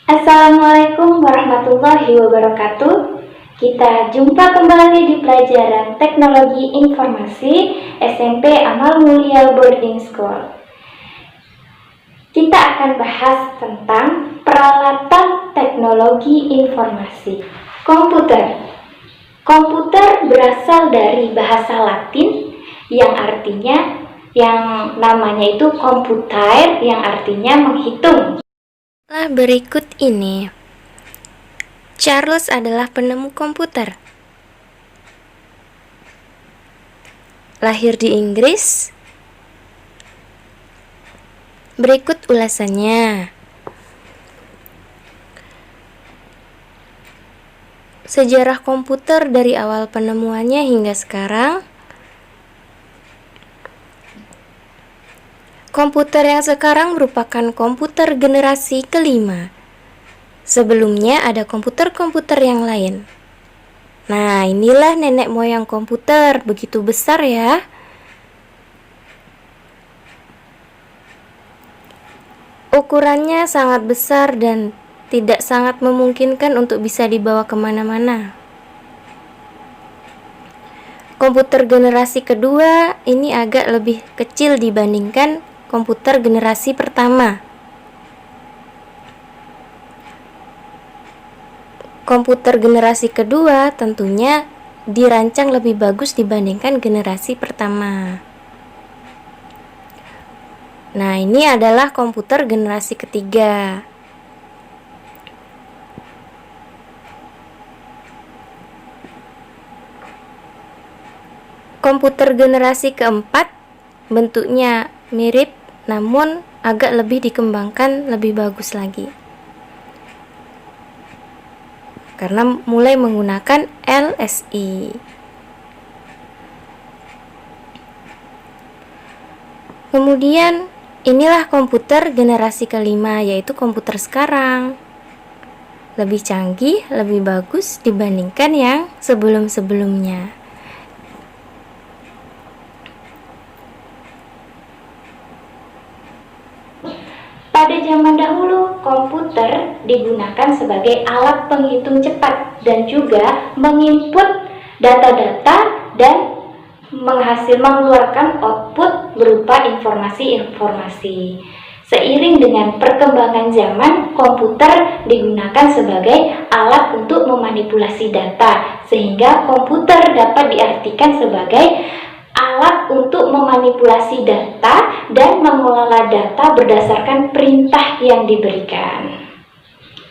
Assalamualaikum warahmatullahi wabarakatuh. Kita jumpa kembali di pelajaran Teknologi Informasi SMP Amal Mulia Boarding School. Kita akan bahas tentang peralatan teknologi informasi. Komputer. Komputer berasal dari bahasa Latin yang namanya itu komputer, yang artinya menghitung. Berikut ini, Charles adalah penemu komputer. Lahir di Inggris. Berikut ulasannya. Sejarah komputer dari awal penemuannya hingga sekarang. Komputer yang sekarang merupakan komputer generasi kelima. Sebelumnya ada komputer-komputer yang lain. Nah, inilah nenek moyang komputer, begitu besar ya. Ukurannya sangat besar dan tidak sangat memungkinkan untuk bisa dibawa kemana-mana. Komputer generasi kedua ini agak lebih kecil dibandingkan komputer generasi pertama. Komputer generasi kedua tentunya dirancang lebih bagus dibandingkan generasi pertama. Nah, ini adalah komputer generasi ketiga. Komputer generasi keempat bentuknya mirip, namun agak lebih dikembangkan, lebih bagus lagi. Karena mulai menggunakan LSI. Kemudian inilah komputer generasi kelima, yaitu komputer sekarang. Lebih canggih, lebih bagus dibandingkan yang sebelum-sebelumnya. Pada zaman dahulu, komputer digunakan sebagai alat penghitung cepat dan juga menginput data-data dan mengeluarkan output berupa informasi-informasi. Seiring dengan perkembangan zaman, komputer digunakan sebagai alat untuk memanipulasi data, sehingga komputer dapat diartikan sebagai alat untuk memanipulasi data dan mengelola data berdasarkan perintah yang diberikan.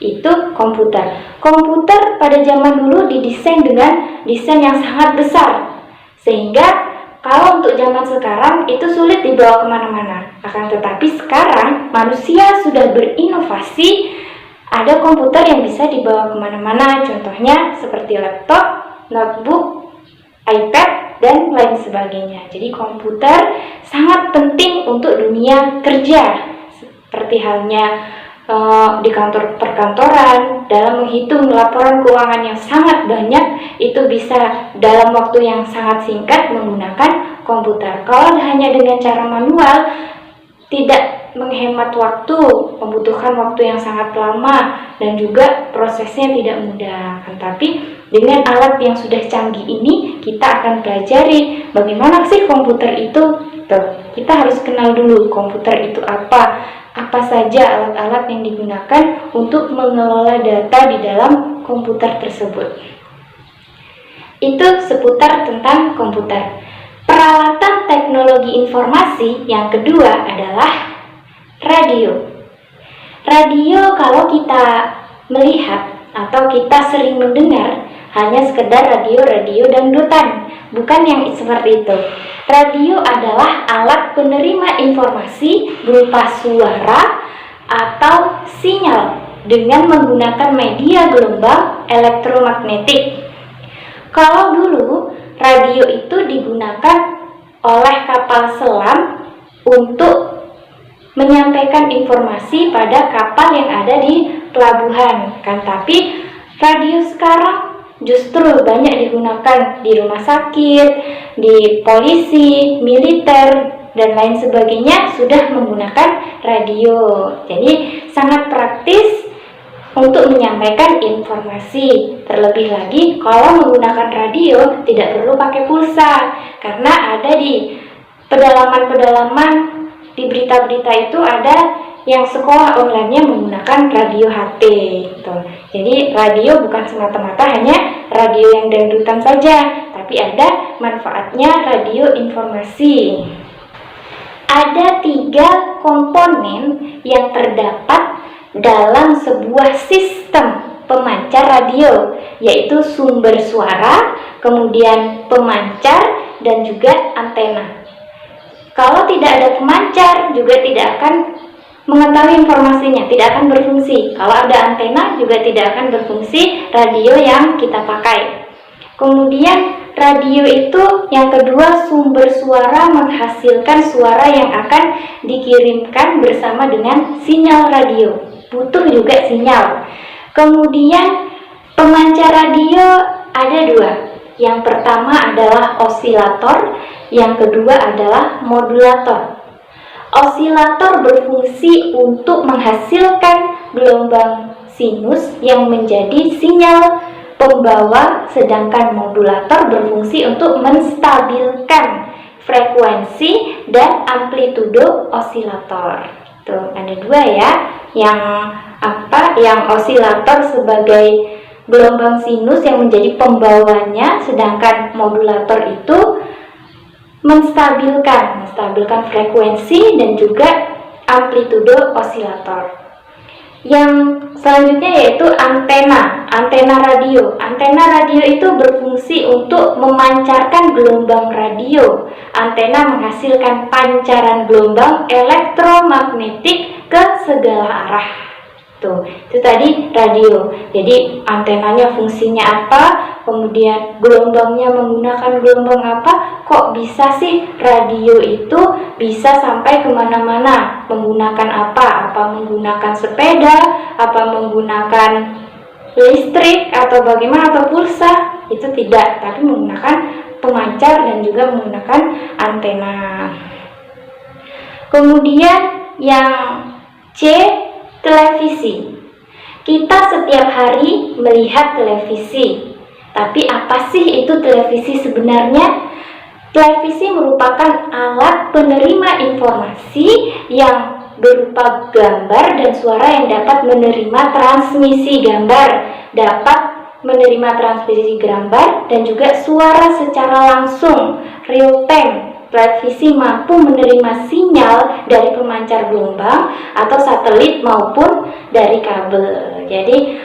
Itu komputer. Komputer pada zaman dulu didesain dengan desain yang sangat besar, sehingga kalau untuk zaman sekarang itu sulit dibawa kemana-mana. Akan tetapi sekarang manusia sudah berinovasi, ada komputer yang bisa dibawa kemana-mana. Contohnya seperti laptop, notebook, iPad, dan lain sebagainya. Jadi komputer sangat penting untuk dunia kerja, seperti halnya di kantor perkantoran. Dalam menghitung laporan keuangan yang sangat banyak, itu bisa dalam waktu yang sangat singkat menggunakan komputer. Kalau hanya dengan cara manual, tidak menghemat waktu, membutuhkan waktu yang sangat lama, dan juga prosesnya tidak mudah. Tetapi dengan alat yang sudah canggih ini, kita akan pelajari bagaimana sih komputer itu. Kita harus kenal dulu komputer itu apa saja alat-alat yang digunakan untuk mengelola data di dalam komputer tersebut. Itu seputar tentang komputer. Peralatan teknologi informasi yang kedua adalah radio. Radio kalau kita melihat atau kita sering mendengar hanya sekedar radio dangdutan, bukan yang seperti itu. Radio adalah alat penerima informasi berupa suara atau sinyal dengan menggunakan media gelombang elektromagnetik. Kalau dulu radio itu digunakan oleh kapal selam untuk menyampaikan informasi pada kapal yang ada di pelabuhan, kan? Tapi radio sekarang justru banyak digunakan di rumah sakit, di polisi, militer, dan lain sebagainya sudah menggunakan radio. Jadi sangat praktis untuk menyampaikan informasi. Terlebih lagi kalau menggunakan radio tidak perlu pakai pulsa, karena ada di pedalaman-pedalaman, di berita-berita itu ada yang sekolah online-nya menggunakan radio HT gitu. Jadi radio bukan semata-mata hanya radio yang dangdutan saja, tapi ada manfaatnya radio informasi. Ada 3 komponen yang terdapat dalam sebuah sistem pemancar radio, yaitu sumber suara, kemudian pemancar, dan juga antena. Kalau tidak ada pemancar juga tidak akan mengetahui informasinya, tidak akan berfungsi. Kalau ada antena juga tidak akan berfungsi radio yang kita pakai. Kemudian radio itu yang kedua, sumber suara menghasilkan suara yang akan dikirimkan bersama dengan sinyal radio. Butuh juga sinyal. Kemudian pemancar radio ada 2. Yang pertama adalah osilator, yang kedua adalah modulator. Osilator berfungsi untuk menghasilkan gelombang sinus yang menjadi sinyal pembawa, sedangkan modulator berfungsi untuk menstabilkan frekuensi dan amplitudo osilator. Tuh, ada 2 ya. Yang osilator sebagai gelombang sinus yang menjadi pembawanya, sedangkan modulator itu menstabilkan frekuensi dan juga amplitudo osilator. Yang selanjutnya yaitu antena radio. Antena radio itu berfungsi untuk memancarkan gelombang radio. Antena menghasilkan pancaran gelombang elektromagnetik ke segala arah. Tuh, itu tadi radio. Jadi antenanya fungsinya apa, kemudian gelombangnya menggunakan gelombang apa, kok bisa sih radio itu bisa sampai kemana-mana, menggunakan apa menggunakan sepeda, apa menggunakan listrik, atau bagaimana, atau pulsa. Itu tidak, tapi menggunakan pemancar dan juga menggunakan antena. Kemudian yang C, televisi. Kita setiap hari melihat televisi. Tapi apa sih itu televisi sebenarnya? Televisi merupakan alat penerima informasi yang berupa gambar dan suara yang dapat menerima transmisi gambar, dapat menerima transmisi gambar dan juga suara secara langsung, real time. Televisi mampu menerima sinyal dari pemancar gelombang atau satelit maupun dari kabel. Jadi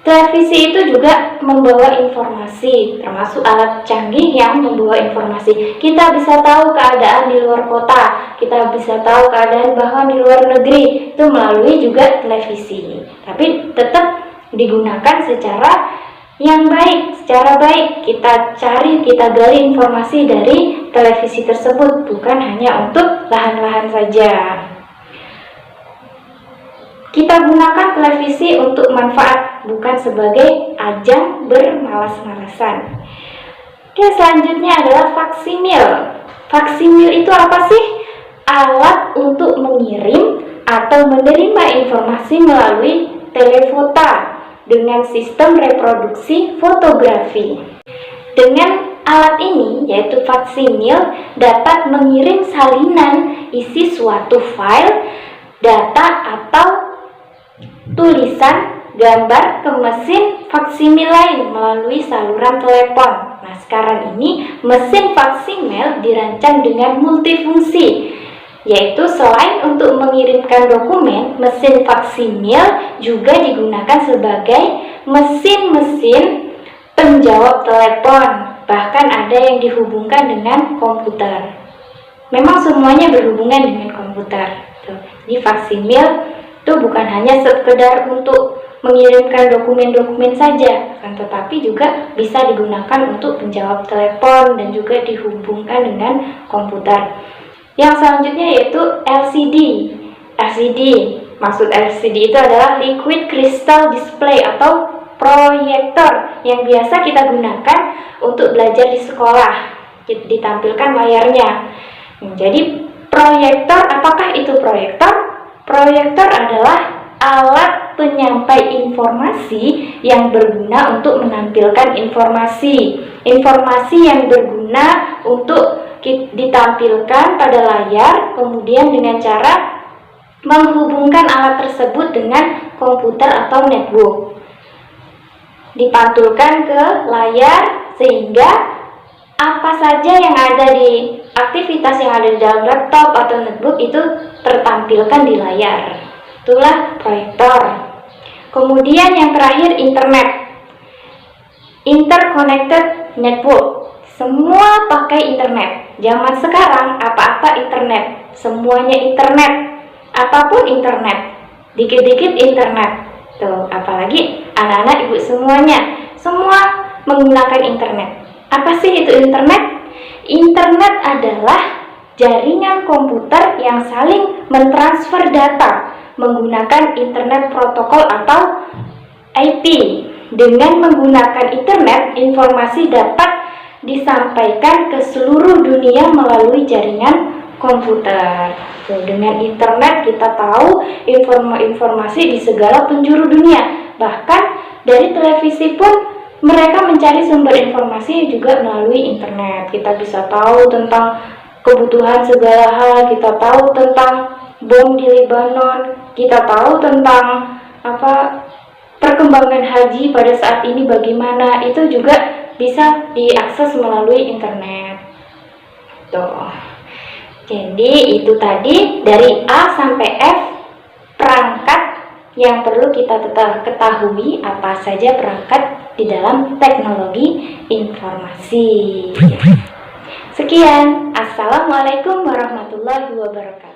televisi itu juga membawa informasi, termasuk alat canggih yang membawa informasi. Kita bisa tahu keadaan di luar kota, kita bisa tahu keadaan bahkan di luar negeri, itu melalui juga televisi. Tapi tetap digunakan secara yang baik, secara baik. Kita cari, kita gali informasi dari televisi tersebut, bukan hanya untuk lahan-lahan saja. Kita gunakan televisi untuk manfaat, bukan sebagai ajang bermalas-malasan. Oke, selanjutnya adalah faksimil. Faksimil itu apa sih? Alat untuk mengirim atau menerima informasi melalui telepota dengan sistem reproduksi fotografi. Dengan alat ini, yaitu faksimil, dapat mengirim salinan isi suatu file, data, atau tulisan gambar ke mesin faksimil lain melalui saluran telepon. Nah, sekarang ini mesin faksimil dirancang dengan multifungsi, yaitu selain untuk mengirimkan dokumen, mesin faksimil juga digunakan sebagai mesin-mesin penjawab telepon. Bahkan ada yang dihubungkan dengan komputer. Memang semuanya berhubungan dengan komputer. Jadi faksimil itu bukan hanya sekedar untuk mengirimkan dokumen-dokumen saja, akan tetapi juga bisa digunakan untuk penjawab telepon dan juga dihubungkan dengan komputer. Yang selanjutnya yaitu LCD. LCD, maksud LCD itu adalah Liquid Crystal Display atau proyektor yang biasa kita gunakan untuk belajar di sekolah. Ditampilkan layarnya. Jadi proyektor, apakah itu proyektor? Proyektor adalah alat penyampai informasi yang berguna untuk menampilkan informasi. Informasi yang berguna untuk ditampilkan pada layar, kemudian dengan cara menghubungkan alat tersebut dengan komputer atau netbook. Dipantulkan ke layar sehingga apa saja yang ada di aktivitas yang ada di dalam laptop atau netbook itu tertampilkan di layar. Itulah proyektor. Kemudian yang terakhir internet. Interconnected network. Semua pakai internet. Zaman sekarang apa-apa internet. Semuanya internet. Apapun internet. Dikit-dikit internet. Tuh, apalagi anak-anak ibu semuanya. Semua menggunakan internet. Apa sih itu internet? Internet adalah jaringan komputer yang saling mentransfer data menggunakan internet protokol atau IP. Dengan menggunakan internet, informasi dapat disampaikan ke seluruh dunia melalui jaringan komputer. Dengan internet kita tahu informasi di segala penjuru dunia. Bahkan dari televisi pun mereka mencari sumber informasi juga melalui internet. Kita bisa tahu tentang kebutuhan segala hal, kita tahu tentang bom di Lebanon, kita tahu tentang perkembangan haji pada saat ini bagaimana, itu juga bisa diakses melalui internet. Tuh. Jadi itu tadi dari A sampai F perangkat yang perlu kita ketahui, apa saja perangkat di dalam teknologi informasi. Sekian, Assalamualaikum warahmatullahi wabarakatuh.